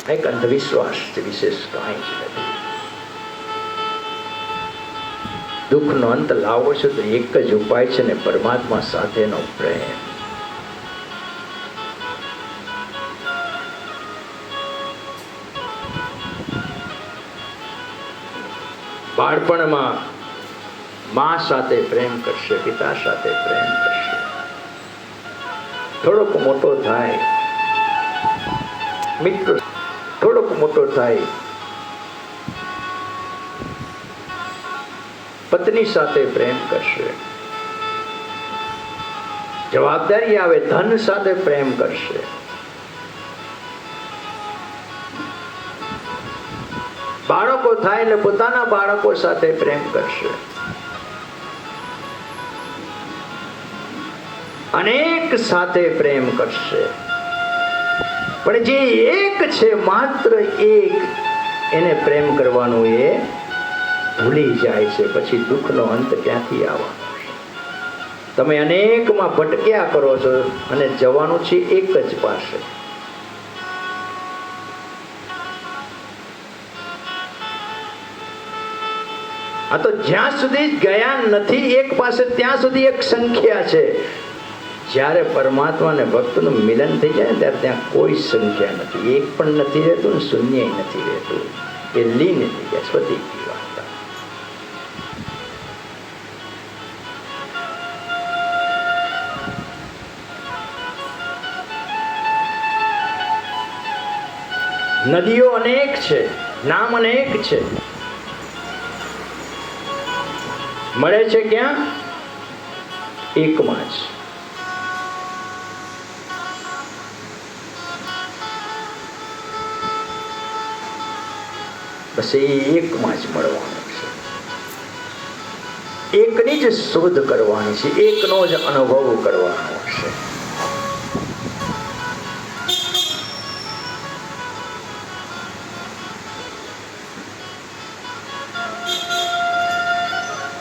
એક અંધવિશ્વાસ વિશેષ કાંઈ જ નથી. દુઃખનો અંત લાવો છો તો એક જ ઉપાય છે ને, પરમાત્મા સાથેનો પ્રેમ. બાળપણમાં મા સાથે પ્રેમ કરશે, પિતા સાથે પ્રેમ કરશે. થોડોક મોટો થાય, મિત્રો થોડોક મોટો થાય, પત્ની સાથે પ્રેમ કરશે. જવાબદારી આવે, ધન સાથે પ્રેમ કરશે. બાળકો થાય એટલે પોતાના બાળકો સાથે પ્રેમ કરશે. અનેક સાથે પ્રેમ કરશે. પણ જે એક છે, માત્ર એક, એને પ્રેમ કરવાનું એ ભૂલી જાય છે. પછી દુઃખનો અંત ક્યાંથી આવવાનો છે? તમે અનેકમાં ભટક્યા કરો છો અને જવાનું છે એક જ પાસે. આ તો જ્યાં સુધી ગયા નથી એક પાસે, ત્યાં સુધી એક સંખ્યા છે. જ્યારે પરમાત્મા અને ભક્તનું મિલન થઈ જાય ત્યારે ત્યાં કોઈ સંખ્યા નથી, એક પણ નથી રહેતું ને શૂન્ય નથી રહેતું. એ લીન થઈ જાય. સ્વતી કી વાર્તા. નદીઓ અનેક છે, નામ અનેક છે, મળે છે ક્યાં? એકમાં જ. બસ એ એકમાં જ મળવાનું છે. એકની જ શોધ કરવાની છે, એકનો જ અનુભવ કરવાનો છે.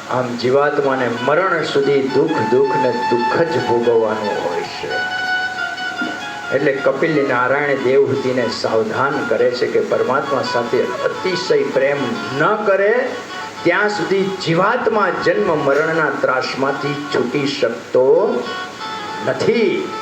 આમ જીવાત્માને મરણ સુધી દુઃખ ને દુઃખ જ ભોગવવાનું હોય છે. એટલે કપિલ નારાયણ દેવહૂતિને સાવધાન કરે છે કે પરમાત્મા સાથે અતિશય પ્રેમ ન કરે ત્યાં સુધી જીવાત્મા જન્મ મરણના ત્રાસમાંથી છૂટી શકતો નથી.